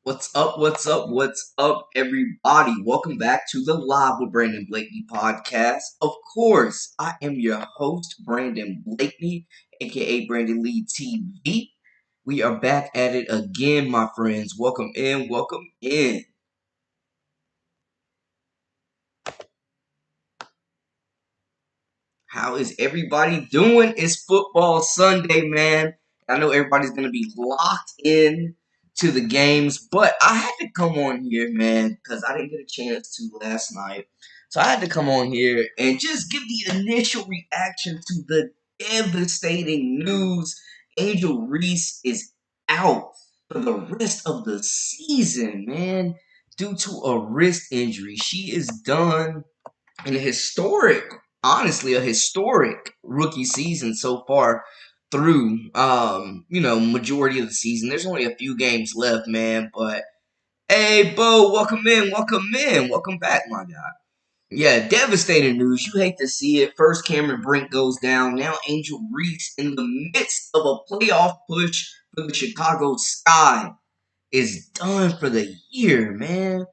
What's up? What's up? What's up, everybody? Welcome back to the Live with Brandon Blakeney podcast. Of course, I am your host, Brandon Blakeney, aka Brandon Lee TV. We are back at it again, my friends. Welcome in, welcome in. How is everybody doing? It's football Sunday, man. I know everybody's gonna be locked in to the games, but I had to come on here, man, because I didn't get a chance to last night. So I had to come on here and just give the initial reaction to the devastating news. Angel Reese is out for the rest of the season, man, due to a wrist injury. She is done and honestly, a historic rookie season so far through, majority of the season. There's only a few games left, man. But hey, Bo, welcome in, welcome back, my guy. Yeah, devastating news. You hate to see it. First, Cameron Brink goes down. Now, Angel Reese, in the midst of a playoff push for the Chicago Sky, is done for the year, man.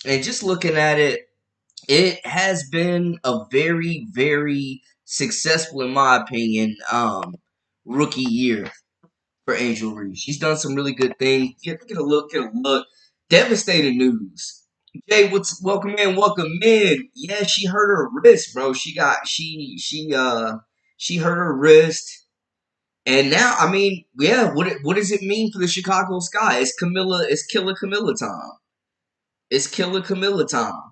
And just looking at it has been a very, very successful, in my opinion, rookie year for Angel Reese. She's done some really good things. Get a look, get a look. Devastating news. Jay, welcome in. Yeah, she hurt her wrist, bro. She hurt her wrist. And now, I mean, yeah, what does it mean for the Chicago Sky? It's Killer Camilla time. It's Killer Camilla time.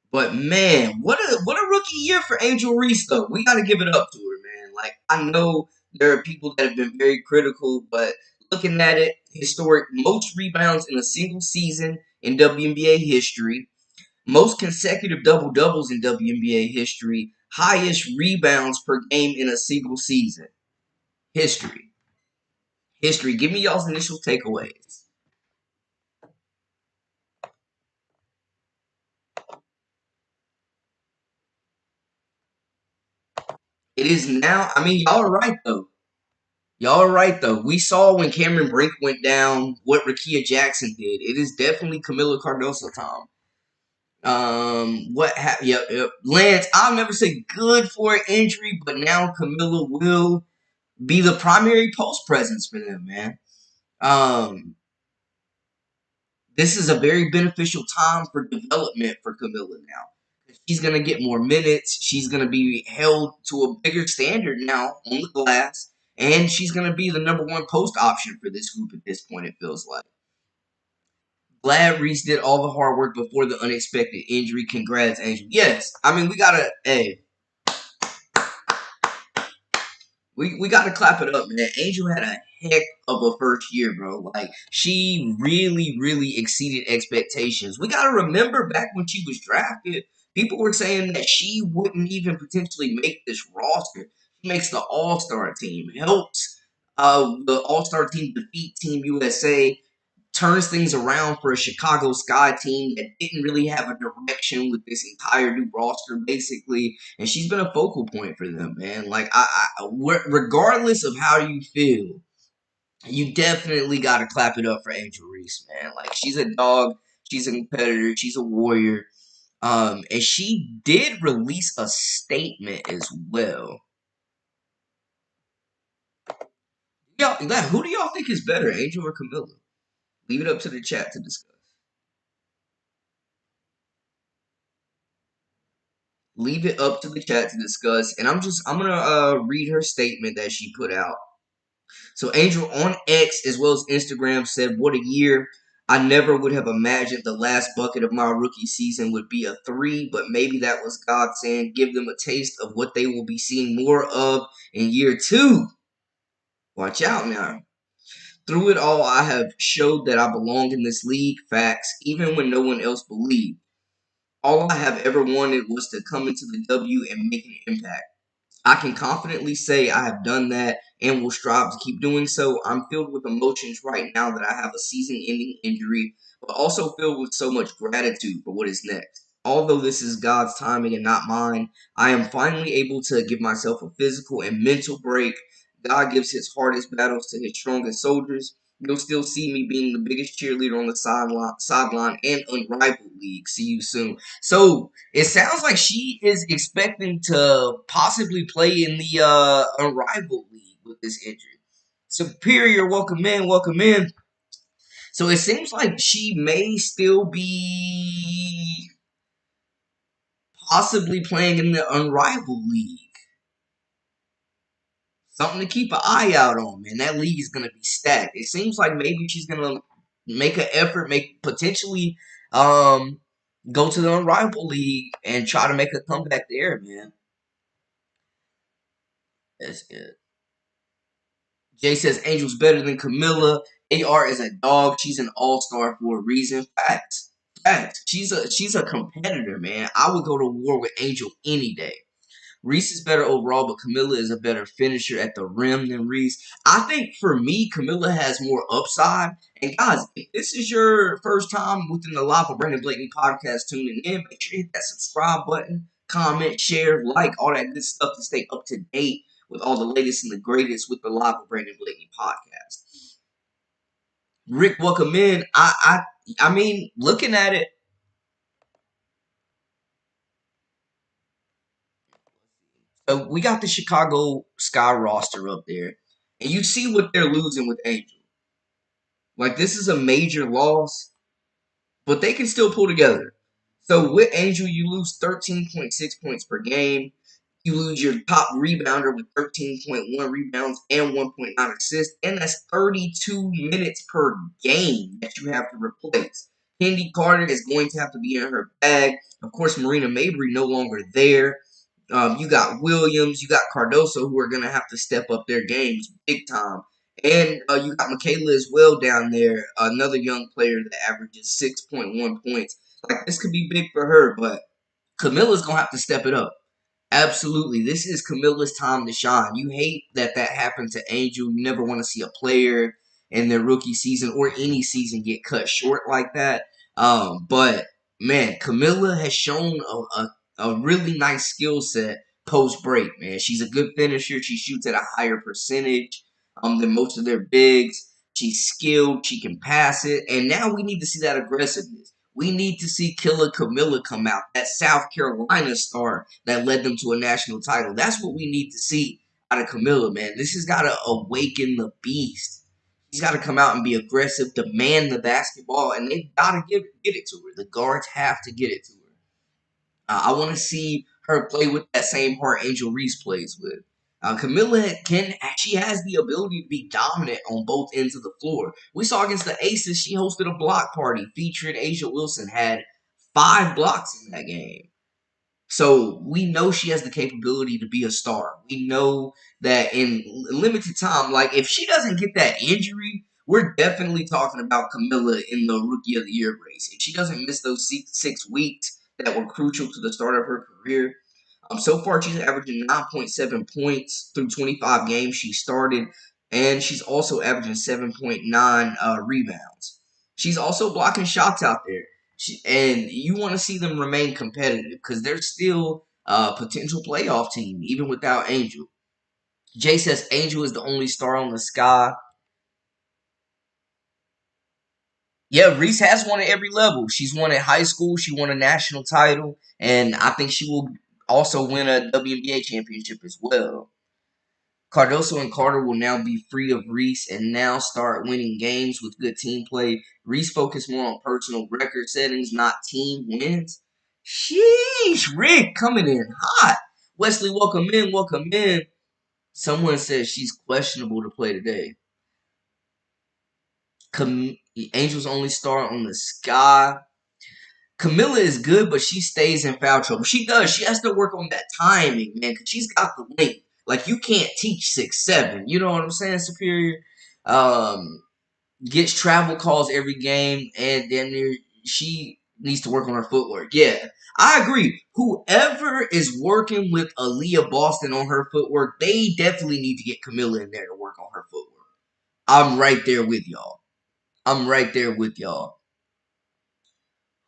But man, what a rookie year for Angel Reese though. We gotta give it up to her, man. Like I know there are people that have been very critical, but looking at it, historic most rebounds in a single season in WNBA history, most consecutive double doubles in WNBA history, highest rebounds per game in a single season. History. History. Give me y'all's initial takeaways. It is now, I mean, y'all are right though. Y'all are right though. We saw when Cameron Brink went down what Rakia Jackson did. It is definitely Camila Cardoso time. Lance, I'll never say good for an injury, but now Camilla will be the primary post presence for them, man. Um, this is a very beneficial time for development for Camilla now. She's gonna get more minutes. She's gonna be held to a bigger standard now on the glass, and she's gonna be the number one post option for this group at this point. It feels like. Glad Reese did all the hard work before the unexpected injury. Congrats, Angel. Yes, I mean we gotta. Hey, we gotta clap it up, man. Angel had a heck of a first year, bro. Like she really, really exceeded expectations. We gotta remember back when she was drafted, people were saying that she wouldn't even potentially make this roster. She makes the All Star team, helps the All Star team defeat Team USA, turns things around for a Chicago Sky team that didn't really have a direction with this entire new roster, basically. And she's been a focal point for them, man. Like, regardless of how you feel, you definitely got to clap it up for Angel Reese, man. Like, she's a dog, she's a competitor, she's a warrior. And she did release a statement as well. Who do y'all think is better, Angel or Camilla? Leave it up to the chat to discuss. Leave it up to the chat to discuss. And I'm gonna read her statement that she put out. So Angel on X as well as Instagram said, "What a year! I never would have imagined the last bucket of my rookie season would be a three, but maybe that was God saying, give them a taste of what they will be seeing more of in year two. Watch out now. Through it all, I have showed that I belong in this league. Facts, even when no one else believed. All I have ever wanted was to come into the W and make an impact. I can confidently say I have done that and will strive to keep doing so. I'm filled with emotions right now that I have a season ending injury, but also filled with so much gratitude for what is next. Although this is God's timing and not mine, I am finally able to give myself a physical and mental break. God gives his hardest battles to his strongest soldiers. you'll still see me being the biggest cheerleader on the sideline and unrivaled league. See you soon. So it sounds like she is expecting to possibly play in the unrivaled league with this injury. Superior, welcome in, welcome in. So it seems like she may still be possibly playing in the unrivaled league. Something to keep an eye out on, man. That league is gonna be stacked. It seems like maybe she's gonna make an effort, make potentially um go to the unrivaled league and try to make a comeback there, man. That's good. Jay says Angel's better than Camilla. AR is a dog. She's an all-star for a reason. Facts. Facts. She's a competitor, man. I would go to war with Angel any day. Reese is better overall, but Camilla is a better finisher at the rim than Reese. I think for me, Camilla has more upside. And guys, if this is your first time within the Live with Brandon Blakeney podcast tuning in, make sure you hit that subscribe button, comment, share, like, all that good stuff to stay up to date with all the latest and the greatest with the Live with Brandon Blakeney podcast. Rick, welcome in. I mean, looking at it, we got the Chicago Sky roster up there, and you see what they're losing with Angel. Like, this is a major loss, but they can still pull together. So with Angel, you lose 13.6 points per game. You lose your top rebounder with 13.1 rebounds and 1.9 assists, and that's 32 minutes per game that you have to replace. Candy Carter is going to have to be in her bag. Of course, Marina Mabry no longer there. You got Williams, you got Cardoso, who are going to have to step up their games big time. And you got Michaela as well down there, another young player that averages 6.1 points. Like, this could be big for her, but Camilla's going to have to step it up. Absolutely. This is Camilla's time to shine. You hate that happened to Angel. You never want to see a player in their rookie season or any season get cut short like that. But, man, Camilla has shown a really nice skill set post break, man. She's a good finisher. She shoots at a higher percentage than most of their bigs. She's skilled. She can pass it. And now we need to see that aggressiveness. We need to see Killer Camilla come out, that South Carolina star that led them to a national title. That's what we need to see out of Camilla, man. This has got to awaken the beast. He's got to come out and be aggressive, demand the basketball, and they've got to get it to her. The guards have to get it to her. I want to see her play with that same heart Angel Reese plays with. Camilla she has the ability to be dominant on both ends of the floor. We saw against the Aces, she hosted a block party featuring Asia Wilson, had 5 blocks in that game. So we know she has the capability to be a star. We know that in limited time, like if she doesn't get that injury, we're definitely talking about Camilla in the Rookie of the Year race. If she doesn't miss those 6 weeks that were crucial to the start of her career, so far she's averaging 9.7 points through 25 games she started, and she's also averaging 7.9 rebounds. She's also blocking shots out there. And you want to see them remain competitive because they're still a potential playoff team, even without Angel. Jay says Angel is the only star on the sky. Yeah, Reese has won at every level. She's won at high school. She won a national title. And I think she will also win a WNBA championship as well. Cardoso and Carter will now be free of Reese and now start winning games with good team play. Reese focused more on personal record settings, not team wins. Sheesh, Rick coming in hot. Wesley, welcome in, welcome in. Someone says she's questionable to play today. Angel's only star on the sky. Camilla is good, but she stays in foul trouble. She does. She has to work on that timing, man, because she's got the length. Like, you can't teach 6'7". You know what I'm saying, Superior? Um, Gets travel calls every game, and then she needs to work on her footwork. Yeah, I agree. Whoever is working with Aaliyah Boston on her footwork, they definitely need to get Camilla in there to work on her footwork. I'm right there with y'all. I'm right there with y'all.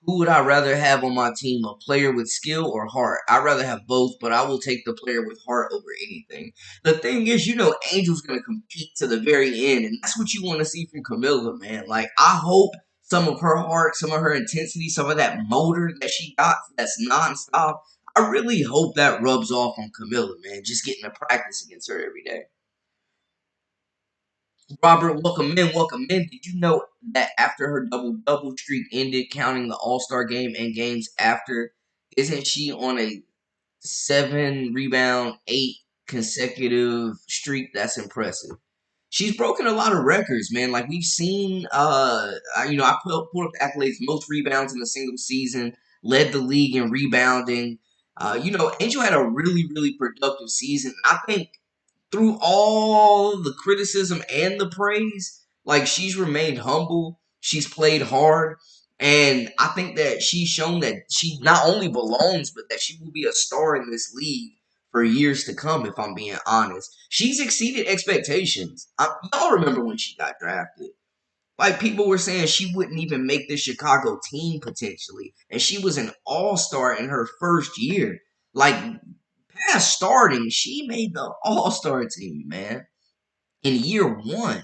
Who would I rather have on my team, a player with skill or heart? I'd rather have both, but I will take the player with heart over anything. The thing is, Angel's going to compete to the very end, and that's what you want to see from Camilla, man. Like, I hope some of her heart, some of her intensity, some of that motor that she got that's nonstop, I really hope that rubs off on Camilla, man, just getting to practice against her every day. Robert, welcome in, welcome in. Did you know that after her double streak ended, counting the All Star game and games after, isn't she on a 7 rebound, 8 consecutive streak? That's impressive. She's broken a lot of records, man. Like we've seen, I pulled up the accolades: most rebounds in a single season, led the league in rebounding. Angel had a really, really productive season. I think through all the criticism and the praise, like she's remained humble. She's played hard. And I think that she's shown that she not only belongs, but that she will be a star in this league for years to come, if I'm being honest. She's exceeded expectations. Y'all remember when she got drafted. Like, people were saying she wouldn't even make the Chicago team potentially. And she was an all star in her first year. Like, past starting, she made the All Star team, man. In year one,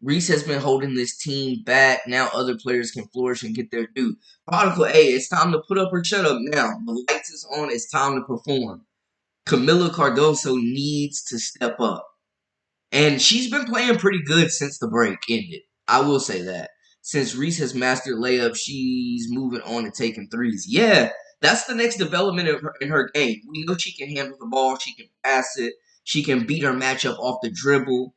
Reese has been holding this team back. Now other players can flourish and get their due. Prodigal, hey, it's time to put up or shut up now. The lights is on. It's time to perform. Camila Cardoso needs to step up. And she's been playing pretty good since the break ended. I will say that. Since Reese has mastered layups, she's moving on and taking threes. Yeah, that's the next development in her game. We know she can handle the ball. She can pass it. She can beat her matchup off the dribble.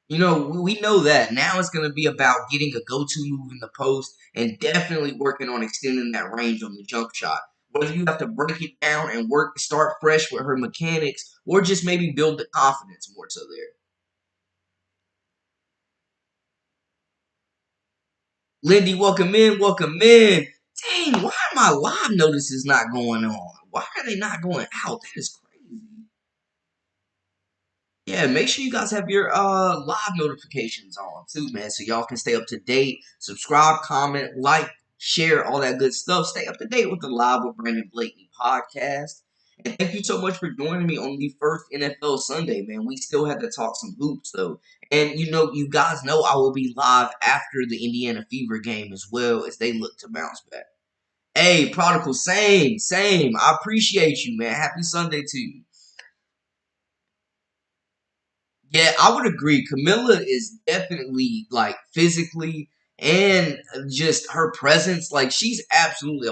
We know that. Now it's going to be about getting a go-to move in the post and definitely working on extending that range on the jump shot. Whether you have to break it down and start fresh with her mechanics, or just maybe build the confidence more so there. Lindy, welcome in, welcome in. Dang, why are my live notices not going on? Why are they not going out? That is crazy. Yeah, make sure you guys have your live notifications on too, man, so y'all can stay up to date. Subscribe, comment, like, share, all that good stuff. Stay up to date with the Live with Brandon Blakely podcast. And thank you so much for joining me on the first NFL Sunday, man. We still had to talk some hoops though. And you guys know I will be live after the Indiana Fever game as well as they look to bounce back. Hey, Prodigal, same. I appreciate you, man. Happy Sunday to you. Yeah, I would agree. Camilla is definitely like physically and just her presence. Like she's absolutely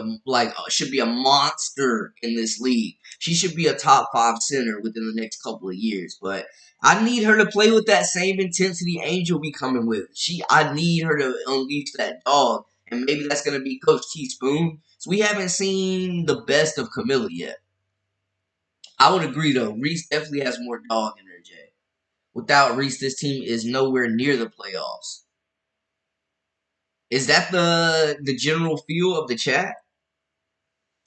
should be a monster in this league. She should be a top 5 center within the next couple of years. But I need her to play with that same intensity Angel be coming with. I need her to unleash that dog, and maybe that's gonna be Coach Teaspoon. So we haven't seen the best of Camilla yet. I would agree though. Reese definitely has more dog in her, Jay. Without Reese, this team is nowhere near the playoffs. Is that the general feel of the chat?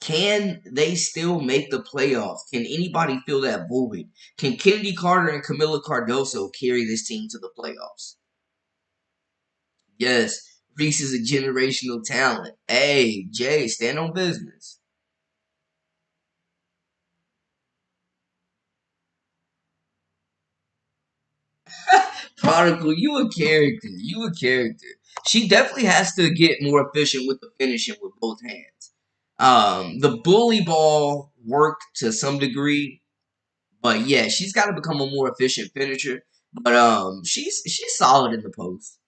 Can they still make the playoffs? Can anybody fill that void? Can Kennedy Carter and Camila Cardoso carry this team to the playoffs? Yes, Reese is a generational talent. Hey, Jay, stand on business. Prodigal, you a character. You a character. She definitely has to get more efficient with the finishing with both hands. The bully ball worked to some degree, but yeah, she's got to become a more efficient finisher. But she's solid in the post.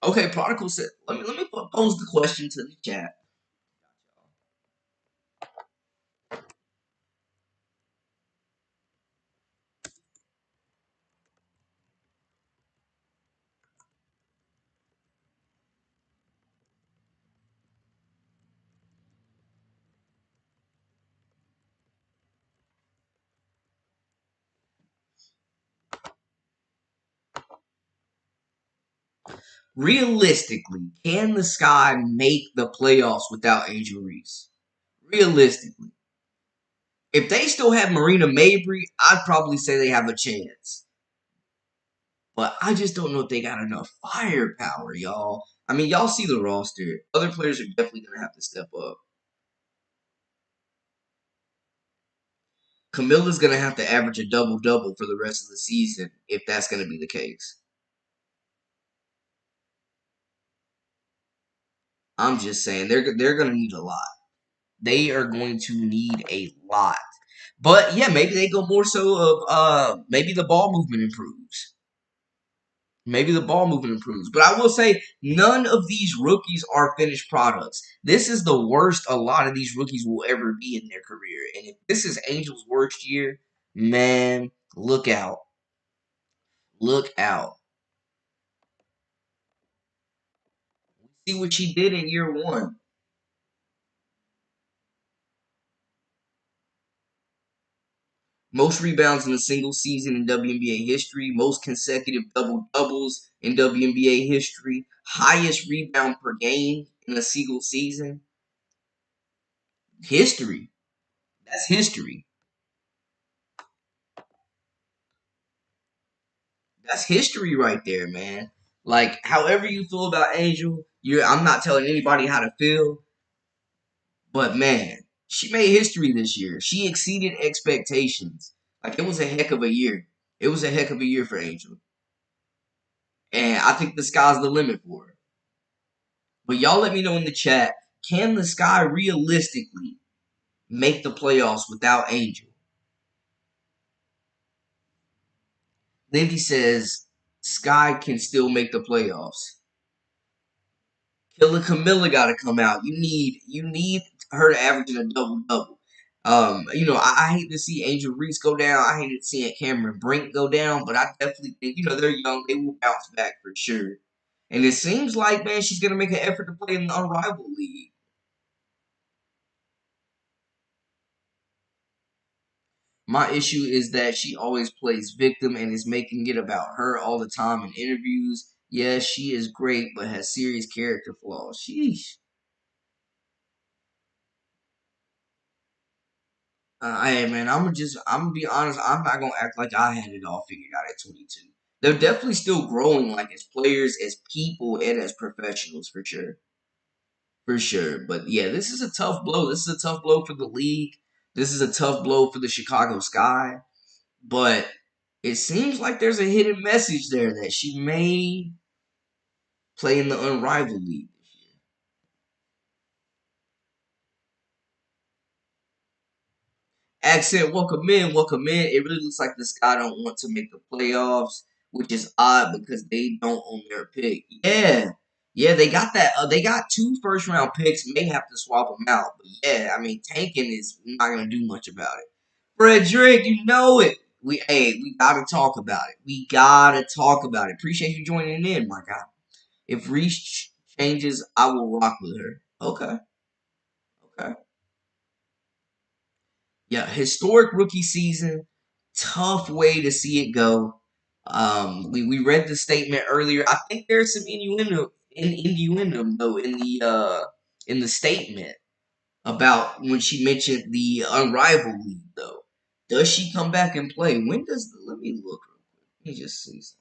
Okay, Prodigal said, let me pose the question to the chat. Realistically, can the Sky make the playoffs without Angel Reese? Realistically, if they still have Marina Mabry, I'd probably say they have a chance. But I just don't know if they got enough firepower, y'all. I mean, y'all see the roster. Other players are definitely gonna have to step up. Camilla's gonna have to average a double double for the rest of the season if that's gonna be the case. I'm just saying they're gonna need a lot. They are going to need a lot. But yeah, maybe they go more so of maybe the ball movement improves. Maybe the ball movement improves. But I will say none of these rookies are finished products. This is the worst a lot of these rookies will ever be in their career. And if this is Angel's worst year, man, look out. Look out. See what she did in year one. Most rebounds in a single season in WNBA history, most consecutive double doubles in WNBA history, highest rebound per game in a single season. History. That's history. That's history right there, man. Like, however you feel about Angel, I'm not telling anybody how to feel, but man, she made history this year. She exceeded expectations. Like, it was a heck of a year. It was a heck of a year for Angel. And I think the sky's the limit for her. But y'all let me know in the chat, can the Sky realistically make the playoffs without Angel? Lindy says Sky can still make the playoffs. Killer Camilla got to come out. You need her to average a double double. I hate to see Angel Reese go down. I hate seeing Cameron Brink go down, but I definitely think they're young. They will bounce back for sure. And it seems like man, she's gonna make an effort to play in the Unrivaled League. My issue is that she always plays victim and is making it about her all the time in interviews. Yes, she is great, but has serious character flaws. Sheesh. Hey man, I'm gonna be honest. I'm not gonna act like I had it all figured out at 22. They're definitely still growing, like as players, as people, and as professionals for sure, for sure. But yeah, this is a tough blow. This is a tough blow for the league. This is a tough blow for the Chicago Sky. But it seems like there's a hidden message there that she may play in the Unrivaled League this year. Accent, welcome in, welcome in. It really looks like the Sky don't want to make the playoffs, which is odd because they don't own their pick. Yeah, yeah, they got that. They got two first round picks. May have to swap them out, but yeah, I mean, tanking is not gonna do much about it. Frederick, you know it. We gotta talk about it. We gotta talk about it. Appreciate you joining in, my guy. If Reese changes, I will rock with her. Okay, okay. Yeah, historic rookie season. Tough way to see it go. We read the statement earlier. I think there's some innuendo though in the statement about when she mentioned the unrivaled league though. Does she come back and play? When does let me look real quick. Let me just see something.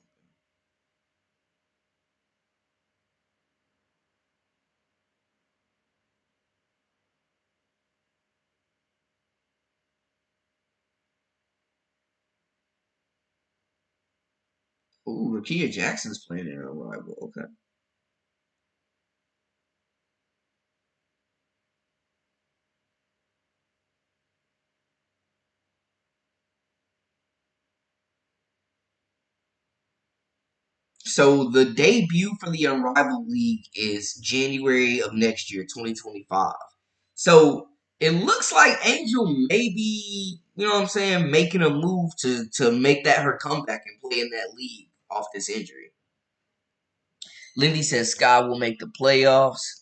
Ooh, Rakia Jackson's playing in unrivaled. Okay. So the debut for the Unrivaled League is January of next year, 2025. So it looks like Angel may be, you know what I'm saying, making a move to make that her comeback and play in that league off this injury. Lindy says Sky will make the playoffs.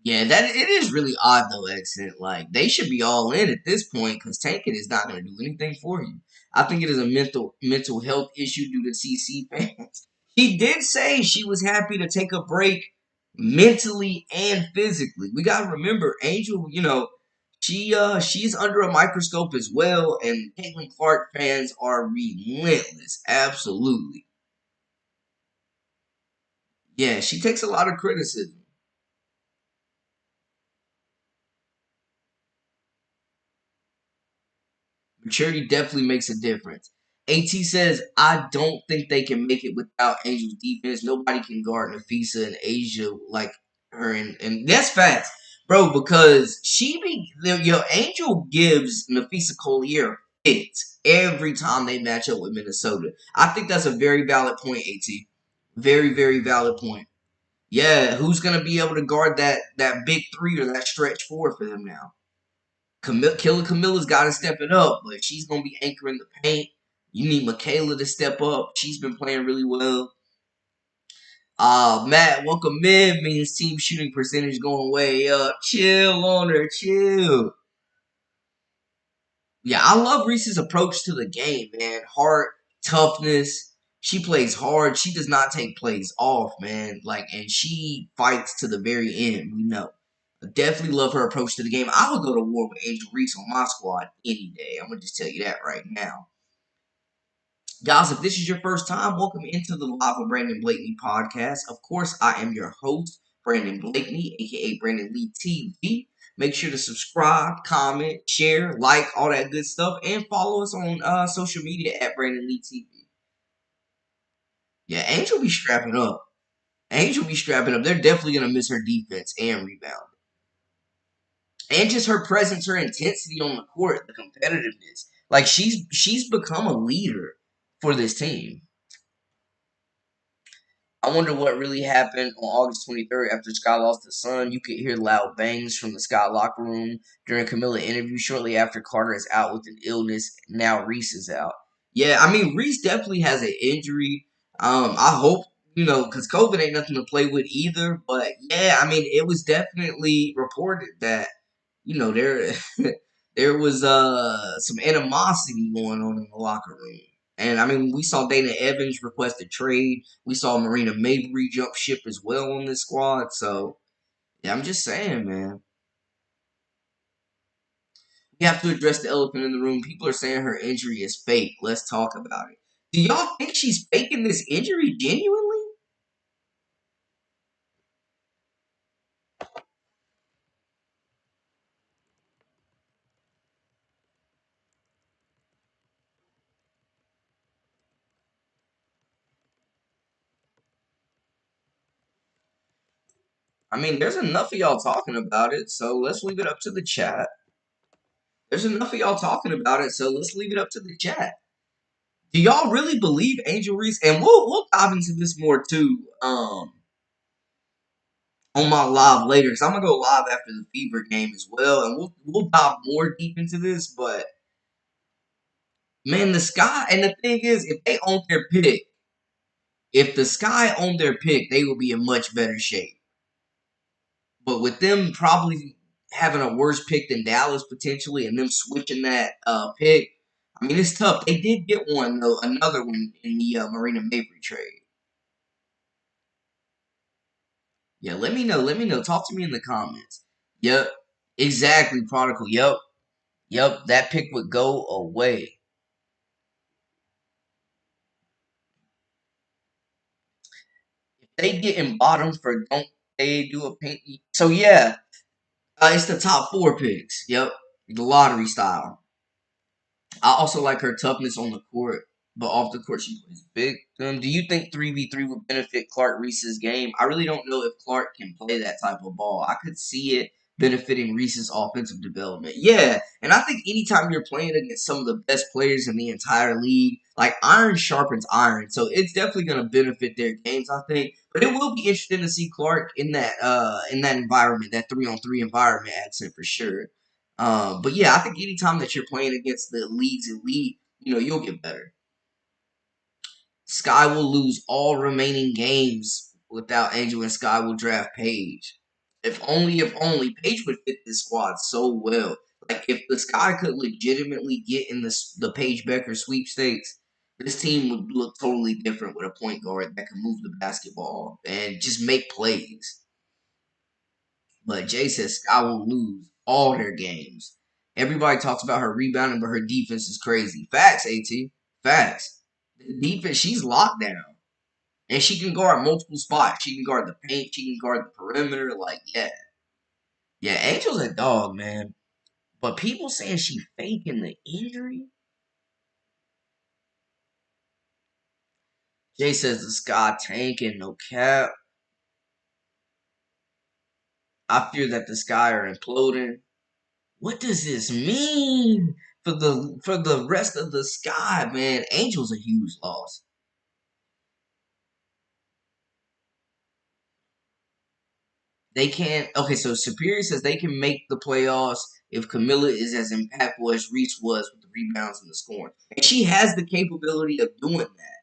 Yeah, that it is really odd though, accent. Like they should be all in at this point because tanking is not going to do anything for you. I think it is a mental health issue due to CC fans. She did say she was happy to take a break mentally and physically. We got to remember, Angel. She's under a microscope as well, and Caitlin Clark fans are relentless. Absolutely. Yeah, she takes a lot of criticism. Maturity definitely makes a difference. AT says, I don't think they can make it without Angel's defense. Nobody can guard Nafisa and Asia like her. And that's facts, bro, because your Angel gives Nafisa Collier fits every time they match up with Minnesota. I think that's a very valid point, AT. Very, very valid point. Yeah, who's going to be able to guard that big three or that stretch four for them now? Killer Camilla's got to step it up, but she's gonna be anchoring the paint. You need Michaela to step up. She's been playing really well. Matt, welcome in means team shooting percentage going way up. Chill on her, chill. Yeah, I love Reese's approach to the game, man. Heart, toughness. She plays hard. She does not take plays off, man. Like, and she fights to the very end. We know. I definitely love her approach to the game. I would go to war with Angel Reese on my squad any day. I'm gonna just tell you that right now. Guys, if this is your first time, welcome into the Live with Brandon Blakeney podcast. Of course, I am your host, Brandon Blakeney, aka Brandon Lee TV. Make sure to subscribe, comment, share, like, all that good stuff, and follow us on social media at Brandon Lee TV. Yeah, Angel be strapping up. Angel be strapping up. They're definitely gonna miss her defense and rebound. And just her presence, her intensity on the court, the competitiveness. Like she's become a leader for this team. I wonder what really happened on August 23rd after Sky lost the Sun. You could hear loud bangs from the Sky locker room during Camilla interview shortly after Carter is out with an illness. Now Reese is out. Yeah, I mean Reese definitely has an injury. I hope because COVID ain't nothing to play with either. But yeah, I mean it was definitely reported that there there was some animosity going on in the locker room. And I mean, we saw Dana Evans request a trade. We saw Marina Mabrey jump ship as well on this squad. So yeah, I'm just saying, man. We have to address the elephant in the room. People are saying her injury is fake. Let's talk about it. Do y'all think she's faking this injury genuinely? I mean, there's enough of y'all talking about it, so let's leave it up to the chat. There's enough of y'all talking about it, so let's leave it up to the chat. Do y'all really believe Angel Reese? And we'll dive into this more too on my live later. Cause I'm gonna go live after the Fever game as well, and we'll dive more deep into this. But man, the Sky and the thing is, if they own their pick, if the Sky owned their pick, they will be in much better shape. But with them probably having a worse pick than Dallas potentially, and them switching that pick, I mean it's tough. They did get one though, another one in the Marina Mabrey trade. Yeah, let me know. Let me know. Talk to me in the comments. Yep, exactly. Prodigal. Yep, yep. That pick would go away. If they get in bottom for don't they do a pink? So yeah, it's the top four picks. Yep, the lottery style. I also like her toughness on the court, but off the court she plays big. Do you think 3v3 would benefit Clark Reese's game? I really don't know if Clark can play that type of ball. I could see it benefiting Reese's offensive development. Yeah, and I think anytime you're playing against some of the best players in the entire league, like iron sharpens iron, so it's definitely going to benefit their games. I think, but it will be interesting to see Clark in that environment, that 3-on-3 environment accent for sure. But yeah, I think anytime that you're playing against the league's elite, you'll get better. Sky will lose all remaining games without Angel, and Sky will draft Paige. If only Paige would fit this squad so well. Like if the Sky could legitimately get in the Paige Becker sweepstakes, this team would look totally different with a point guard that can move the basketball and just make plays. But Jay says Sky will lose all their games. Everybody talks about her rebounding, but her defense is crazy. Facts, AT. Facts. The defense, she's locked down. And she can guard multiple spots. She can guard the paint. She can guard the perimeter. Like, yeah. Yeah, Angel's a dog, man. But people saying she faking the injury? Jay says the sky tanking, no cap. I fear that the sky are imploding. What does this mean for the rest of the sky, man? Angel's a huge loss. They can't. Okay, so Superior says they can make the playoffs if Camilla is as impactful as Reese was with the rebounds and the scoring, and she has the capability of doing that.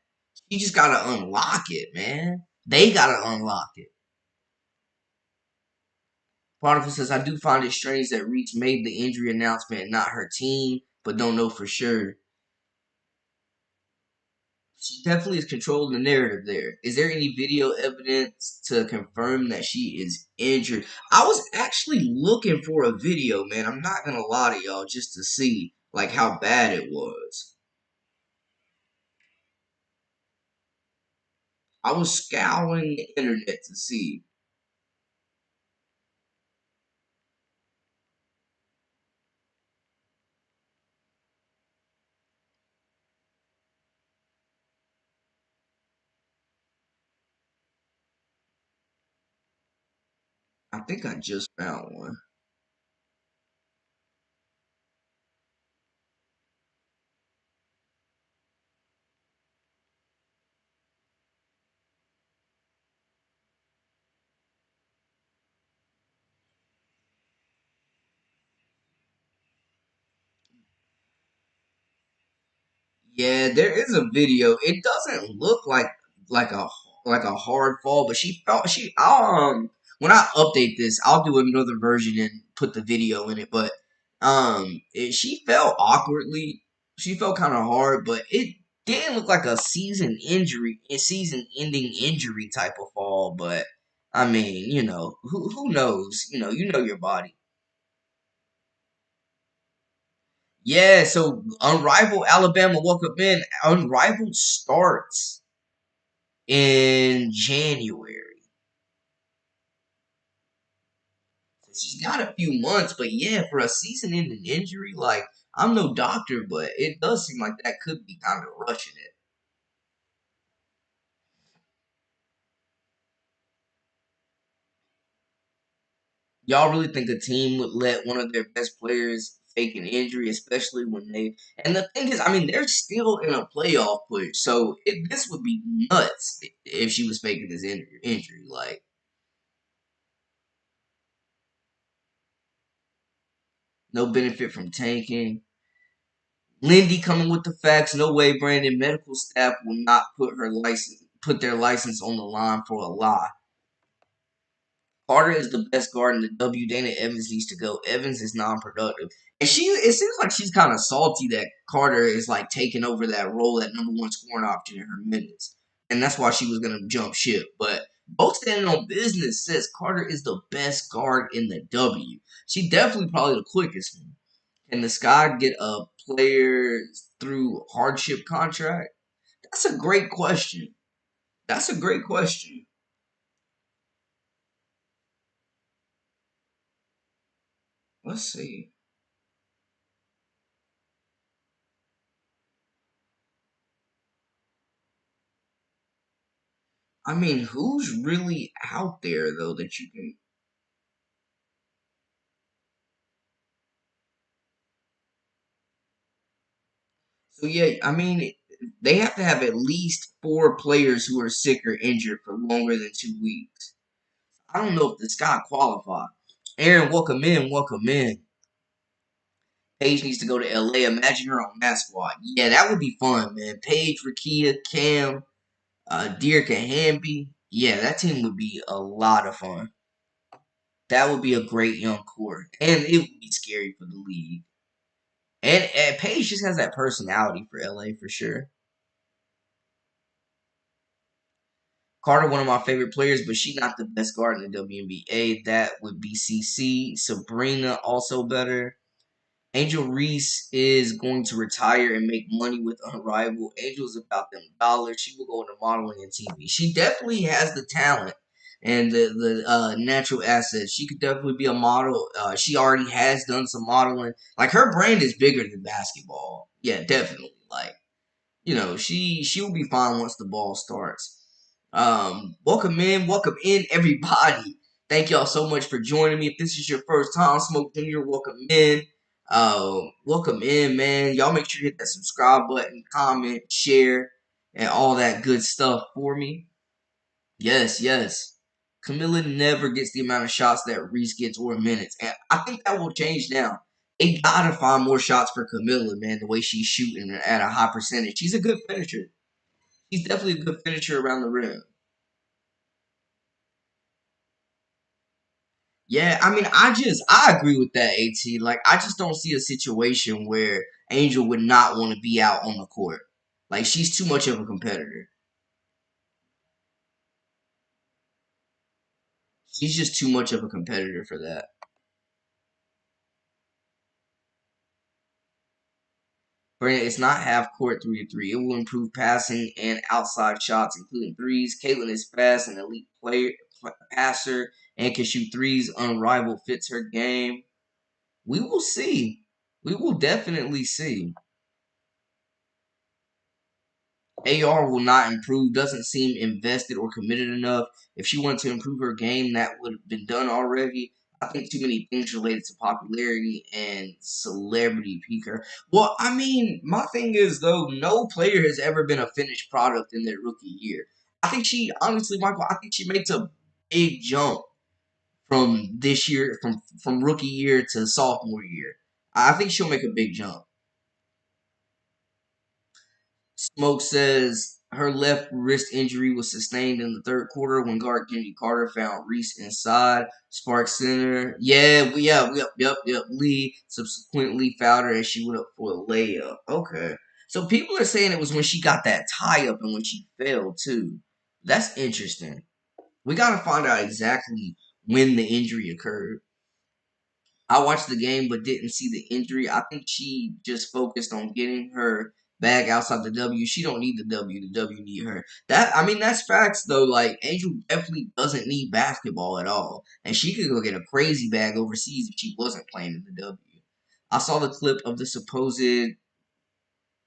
She just gotta unlock it, man. They gotta unlock it. Potiphar says, I do find it strange that Reese made the injury announcement and not her team, but don't know for sure. She definitely is controlling the narrative there. Is there any video evidence to confirm that she is injured? I was actually looking for a video, man. I'm not gonna lie to y'all, just to see like how bad it was. I was scouring the internet to see. I think I just found one. Yeah, there is a video. It doesn't look like a like a hard fall, but she felt she when I update this, I'll do another version and put the video in it. But she fell awkwardly. She fell kind of hard, but it didn't look like a season-ending injury type of fall. But I mean, who knows? You know your body. Yeah, so Unrivaled Alabama woke up in. Unrivaled starts in January. So she's got a few months, but yeah, for a season ending injury, like I'm no doctor, but it does seem like that could be kind of rushing it. Y'all really think a team would let one of their best players fake an injury, especially when they and the thing is, I mean, they're still in a playoff push, so this would be nuts if she was faking this injury. Like, no benefit from tanking. Lindy coming with the facts. No way, Brandon. Medical staff will not put their license on the line for a lie. Carter is the best guard in the W. Dana Evans needs to go. Evans is non-productive, and it seems like she's kind of salty that Carter is like taking over that role at number one scoring option in her minutes, and that's why she was gonna jump ship. But both standing on business says Carter is the best guard in the W. She definitely probably the quickest one. Can the Sky get a player through hardship contract? That's a great question. That's a great question. Let's see. I mean, who's really out there though that you can? So yeah, I mean, they have to have at least four players who are sick or injured for longer than 2 weeks. I don't know if the Sky qualify. Aaron, welcome in, welcome in. Paige needs to go to LA. Imagine her on that squad. Yeah, that would be fun, man. Paige, Rakia, Cam, Dirk and Hamby. Yeah, that team would be a lot of fun. That would be a great young core, and it would be scary for the league. And Paige just has that personality for LA for sure. Carter, one of my favorite players, but she's not the best guard in the WNBA. That would be CC. Sabrina, also better. Angel Reese is going to retire and make money with Unrivaled. Angel's about them dollars. She will go into modeling and TV. She definitely has the talent and the natural assets. She could definitely be a model. She already has done some modeling. Like her brand is bigger than basketball. Yeah, definitely. Like she will be fine once the ball starts. Welcome in, everybody. Thank y'all so much for joining me. If this is your first time, Smoke Junior, welcome in. Welcome in, man. Y'all make sure you hit that subscribe button, comment, share, and all that good stuff for me. Yes, yes. Camilla never gets the amount of shots that Reese gets or minutes. And I think that will change now. They gotta find more shots for Camilla, man, the way she's shooting at a high percentage. She's a good finisher. She's definitely a good finisher around the rim. Yeah, I mean, I agree with that, AT. Like, I just don't see a situation where Angel would not want to be out on the court. Like, she's too much of a competitor. She's just too much of a competitor for that. Granted, it's not half court 3-3. It will improve passing and outside shots, including threes. Caitlin is fast and elite player, passer, and can shoot threes. Unrivaled fits her game. We will see. We will definitely see. AR will not improve, doesn't seem invested or committed enough. If she wanted to improve her game, that would have been done already. I think too many things related to popularity and celebrity peak her. Well, I mean, my thing is, though, no player has ever been a finished product in their rookie year. I think she, honestly, Michael, I think she makes a big jump from this year, from rookie year to sophomore year. I think she'll make a big jump. Smoke says her left wrist injury was sustained in the third quarter when guard Kenny Carter found Reese inside. Spark Center. Yep. Lee subsequently fouled her as she went up for a layup. Okay. So people are saying it was when she got that tie up and when she fell too. That's interesting. We gotta find out exactly when the injury occurred. I watched the game but didn't see the injury. I think she just focused on getting her bag outside the W. She don't need the W. The W need her. That's facts though. Like Angel definitely doesn't need basketball at all, and she could go get a crazy bag overseas if she wasn't playing in the W. I saw the clip of the supposed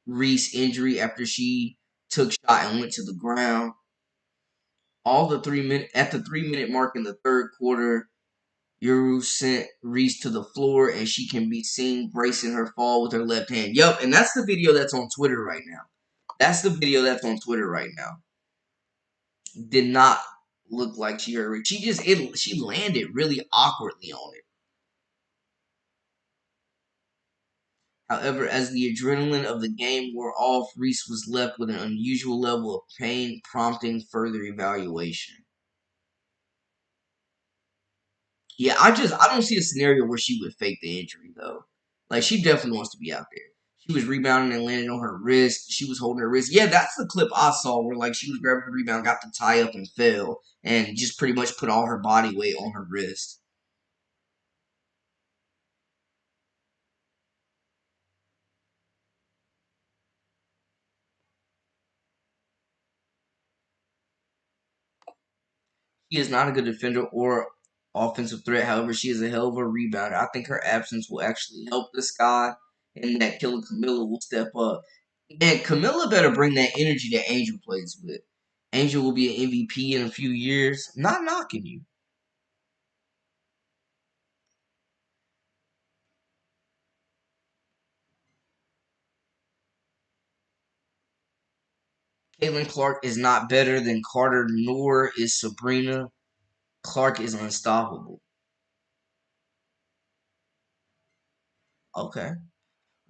Reese injury after she took shot and went to the ground. All the 3 minute at the 3 minute mark in the third quarter, Yuru sent Reese to the floor, and she can be seen bracing her fall with her left hand. Yup, and that's the video that's on Twitter right now. That's the video that's on Twitter right now. Did not look like she hurt Reese. She landed really awkwardly on it. However, as the adrenaline of the game wore off, Reese was left with an unusual level of pain, prompting further evaluation. Yeah, I don't see a scenario where she would fake the injury though. Like she definitely wants to be out there. She was rebounding and landing on her wrist. She was holding her wrist. Yeah, that's the clip I saw where like she was grabbing the rebound, got the tie up and fell, and just pretty much put all her body weight on her wrist. She is not a good defender or offensive threat. However, she is a hell of a rebounder. I think her absence will actually help this guy, and that Killer Camilla will step up. And Camilla better bring that energy that Angel plays with. Angel will be an MVP in a few years. Not knocking you. Caitlin Clark is not better than Carter, nor is Sabrina. Clark is unstoppable. Okay.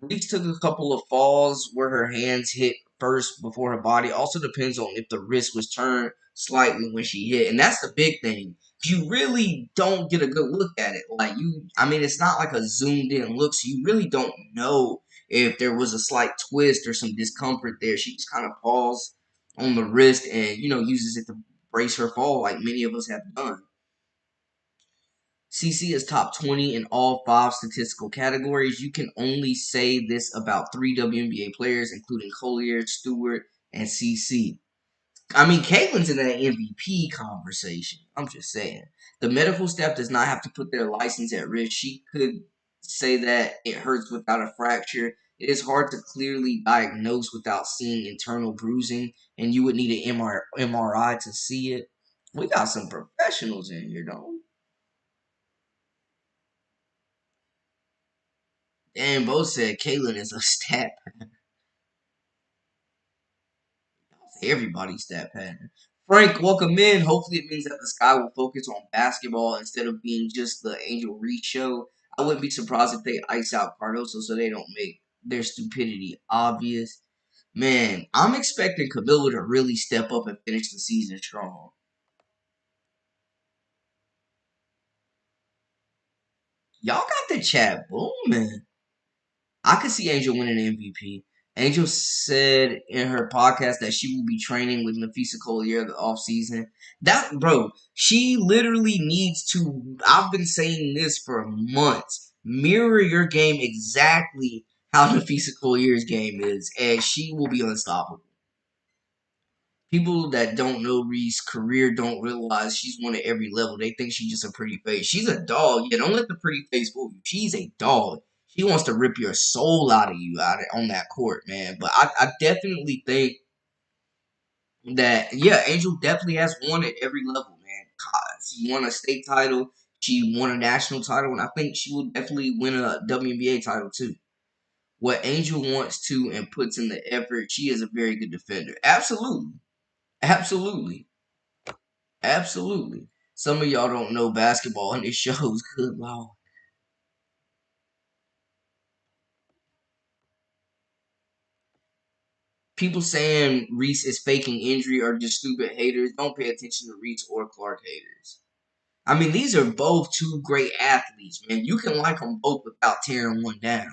Reese took a couple of falls where her hands hit first before her body. Also depends on if the wrist was turned slightly when she hit. And that's the big thing. You really don't get a good look at it. It's not like a zoomed in look, so you really don't know if there was a slight twist or some discomfort there. She just kind of falls on the wrist and, uses it to brace her fall like many of us have done. CC is top 20 in all 5 statistical categories. You can only say this about 3 WNBA players, including Collier, Stewart, and CC. I mean, Caitlin's in that MVP conversation. I'm just saying. The medical staff does not have to put their license at risk. She could say that it hurts without a fracture. It is hard to clearly diagnose without seeing internal bruising, and you would need an MRI to see it. We got some professionals in here, don't we? And both said Caitlin is a stat. Everybody's stat pattern. Frank, welcome in. Hopefully, it means that the Sky will focus on basketball instead of being just the Angel Reese show. I wouldn't be surprised if they ice out Cardoso so they don't make their stupidity obvious. Man, I'm expecting Camilla to really step up and finish the season strong. Y'all got the chat booming. I could see Angel winning an MVP. Angel said in her podcast that she will be training with Nafisa Collier the offseason. That, bro, she literally needs to. I've been saying this for months. Mirror your game exactly how Nafisa Collier's game is, and she will be unstoppable. People that don't know Reese's career don't realize she's won at every level. They think she's just a pretty face. She's a dog. Yeah, don't let the pretty face fool you. She's a dog. She wants to rip your soul out of you on that court, man. But I definitely think that, yeah, Angel definitely has won at every level, man. She won a state title. She won a national title. And I think she will definitely win a WNBA title, too. What Angel wants to and puts in the effort, she is a very good defender. Absolutely. Absolutely. Absolutely. Some of y'all don't know basketball and it shows. Good lord. People saying Reese is faking injury are just stupid haters. Don't pay attention to Reese or Clark haters. I mean, these are both two great athletes, man. You can like them both without tearing one down.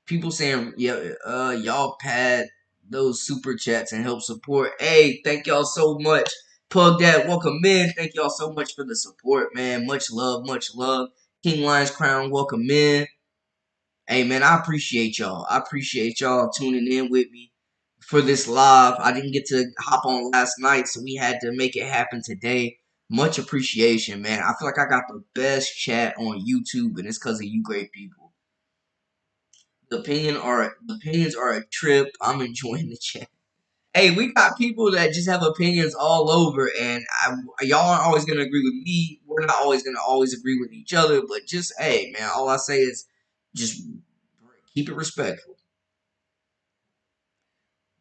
People saying, yeah, y'all pad those super chats and help support. Hey, thank y'all so much. Pug that, welcome in. Thank y'all so much for the support, man. Much love, much love. King Lions Crown, welcome in. Hey man, I appreciate y'all. I appreciate y'all tuning in with me for this live. I didn't get to hop on last night, so we had to make it happen today. Much appreciation, man. I feel like I got the best chat on YouTube, and it's because of you great people. The opinions are a trip. I'm enjoying the chat. Hey, we got people that just have opinions all over, and y'all aren't always gonna agree with me. We're not always gonna always agree with each other, but just hey, man, all I say is just keep it respectful.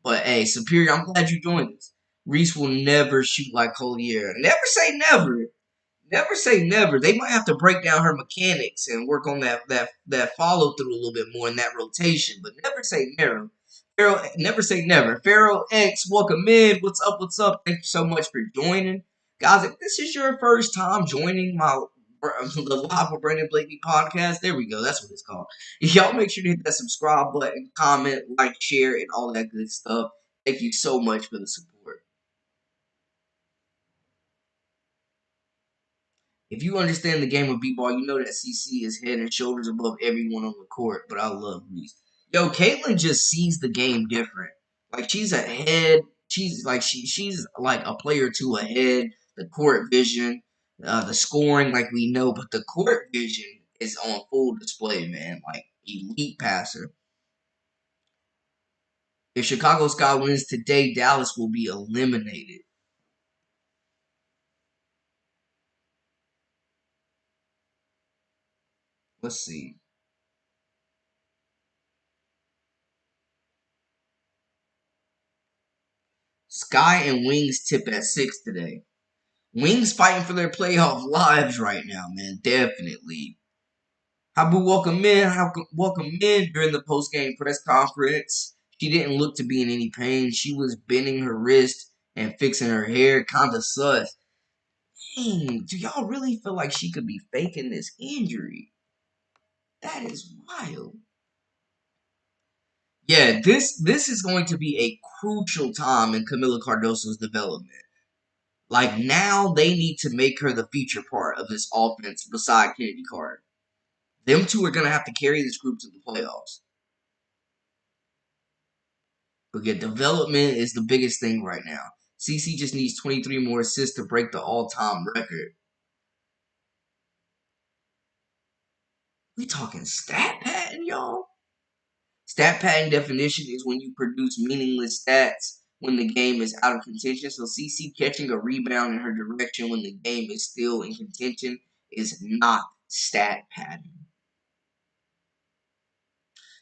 But hey, Superior, I'm glad you joined us. Reese will never shoot like Collier. Never say never. Never say never. They might have to break down her mechanics and work on that follow through a little bit more in that rotation. But never say never. Pharaoh, never say never. Pharaoh X, welcome in. What's up? What's up? Thank you so much for joining, guys. If this is your first time joining the Live with Brandon Blakey podcast, there we go. That's what it's called. Y'all make sure to hit that subscribe button, comment, like, share, and all that good stuff. Thank you so much for the support. If you understand the game of b-ball, you know that CC is head and shoulders above everyone on the court. But I love Reese. Yo, Caitlyn just sees the game different. Like she's ahead. She's like a player or two ahead. The court vision, the scoring, like we know, but the court vision is on full display, man. Like elite passer. If Chicago Sky wins today, Dallas will be eliminated. Let's see. Sky and Wings tip at 6 today. Wings fighting for their playoff lives right now, man. Definitely. Habu welcome in. Welcome in during the post game press conference. She didn't look to be in any pain. She was bending her wrist and fixing her hair. Kinda sus. Dang, do y'all really feel like she could be faking this injury? That is wild. Yeah, this is going to be a crucial time in Camila Cardoso's development. Like now, they need to make her the feature part of this offense beside Kennedy Carter. Them two are gonna have to carry this group to the playoffs. But yeah, development is the biggest thing right now. CC just needs 23 more assists to break the all-time record. We talking stat pattern, y'all? Stat pattern definition is when you produce meaningless stats when the game is out of contention. So CC catching a rebound in her direction when the game is still in contention is not stat pattern.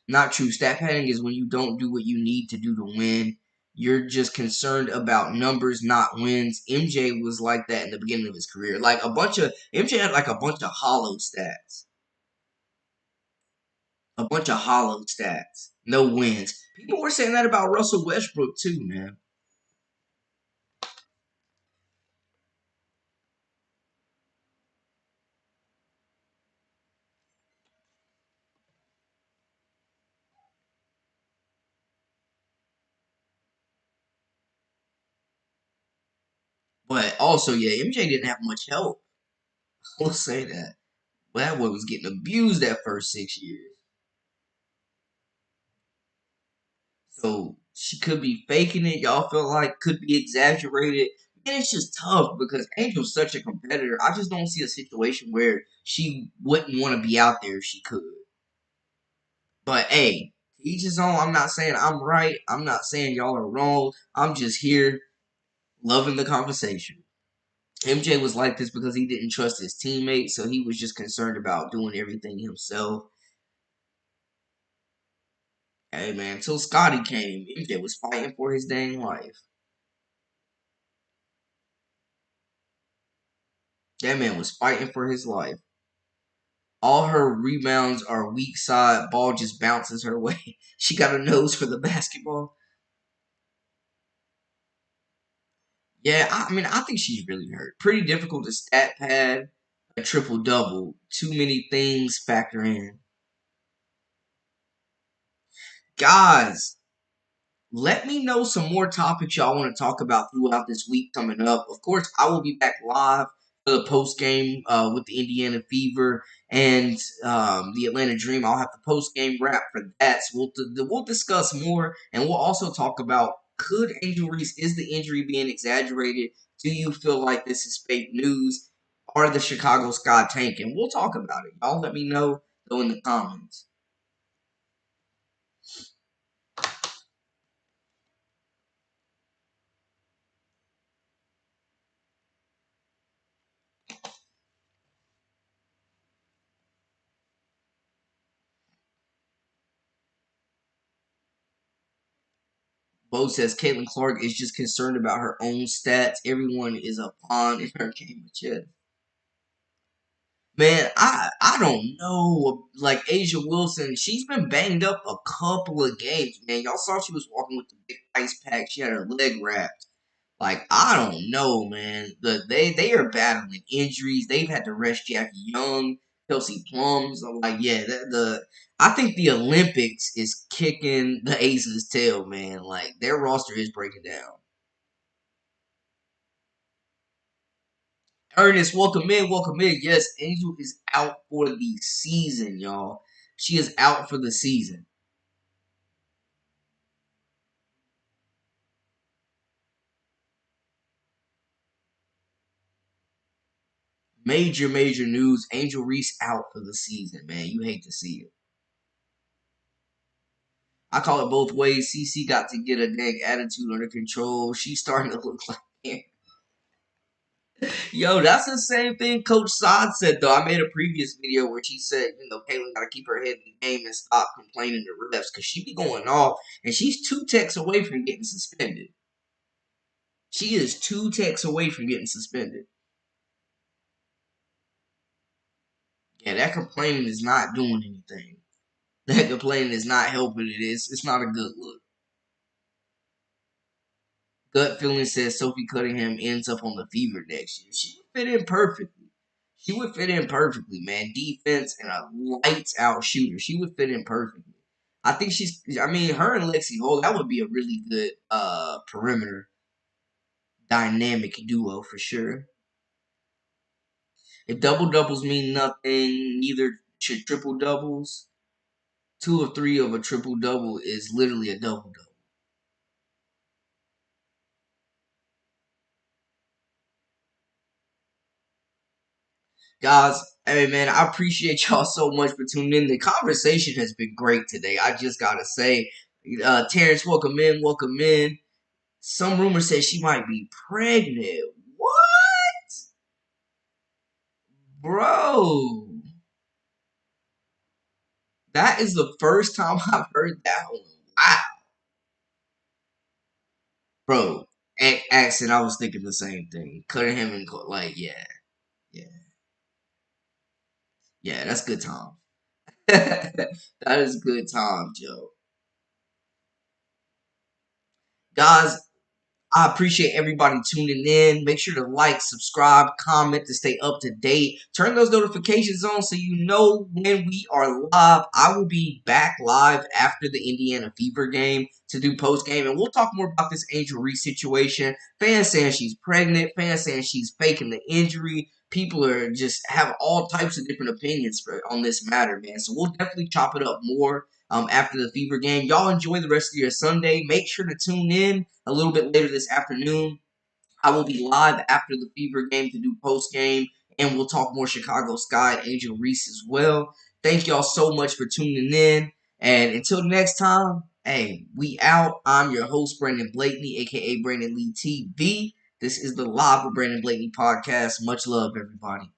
Not true. Stat padding is when you don't do what you need to do to win. You're just concerned about numbers, not wins. MJ was like that in the beginning of his career. Like a bunch of MJ had like a bunch of hollow stats. A bunch of hollow stats. No wins. People were saying that about Russell Westbrook too, man. But also, yeah, MJ didn't have much help. We'll say that. But that boy was getting abused that first 6 years. So she could be faking it. Y'all feel like could be exaggerated. And it's just tough because Angel's such a competitor. I just don't see a situation where she wouldn't want to be out there if she could. But hey, to each his own. I'm not saying I'm right. I'm not saying y'all are wrong. I'm just here loving the conversation. MJ was like this because he didn't trust his teammates, so he was just concerned about doing everything himself. Hey man, until Scotty came, MJ was fighting for his dang life. That man was fighting for his life. All her rebounds are weak side, ball just bounces her way. She got a nose for the basketball. Yeah, I mean, I think she's really hurt. Pretty difficult to stat pad a triple double. Too many things factor in. Guys, let me know some more topics y'all want to talk about throughout this week coming up. Of course, I will be back live for the post game with the Indiana Fever and the Atlanta Dream. I'll have the post game wrap for that. So we'll discuss more, and we'll also talk about could Angel Reese is the injury being exaggerated? Do you feel like this is fake news? Are the Chicago Sky tanking? We'll talk about it. Y'all let me know though in the comments. Bo says Caitlin Clark is just concerned about her own stats. Everyone is a pawn in her game of chess. Man, I don't know. Like Asia Wilson, she's been banged up a couple of games, man. Y'all saw she was walking with the big ice pack. She had her leg wrapped. Like, I don't know, man. They are battling injuries. They've had to rest Jackie Young, Kelsey Plums. I'm like, yeah, I think the Olympics is kicking the Aces' tail, man. Like, their roster is breaking down. Ernest, welcome in, welcome in. Yes, Angel is out for the season, y'all. She is out for the season. Major, major news. Angel Reese out for the season, man. You hate to see it. I call it both ways. CC got to get a dang attitude under control. She's starting to look like Yo, that's the same thing Coach Sod said, though. I made a previous video where she said, Caitlin got to keep her head in the game and stop complaining to refs because she be going off, and she's two techs away from getting suspended. She is two techs away from getting suspended. Yeah, that complaining is not doing anything. That complaining is not helping it. It's not a good look. Gut feeling says Sophie Cunningham ends up on the Fever next year. She would fit in perfectly. She would fit in perfectly, man. Defense and a lights out shooter. She would fit in perfectly. I think I mean, her and Lexi Hole, that would be a really good perimeter dynamic duo for sure. If double doubles mean nothing, neither should triple doubles. Two or three of a triple double is literally a double double. Guys, hey man, I appreciate y'all so much for tuning in. The conversation has been great today. I just gotta say, Terrence, welcome in, welcome in. Some rumor says she might be pregnant. What, bro? That is the first time I've heard that one. Wow, bro. Accent, I was thinking the same thing. Cutting him and like, yeah, yeah, yeah. That's good time. That is good time, Joe. Guys, I appreciate everybody tuning in. Make sure to like, subscribe, comment to stay up to date. Turn those notifications on so you know when we are live. I will be back live after the Indiana Fever game to do post game, and we'll talk more about this Angel Reese situation. Fans saying she's pregnant, fans saying she's faking the injury. People are just have all types of different opinions on this matter, man. So we'll definitely chop it up more after the Fever game. Y'all enjoy the rest of your Sunday. Make sure to tune in a little bit later this afternoon. I will be live after the Fever game to do post game, and we'll talk more Chicago Sky and Angel Reese as well. Thank y'all so much for tuning in. And until next time, hey, we out. I'm your host, Brandon Blakeney, aka Brandon Lee TV. This is the Live with Brandon Blakeney podcast. Much love, everybody.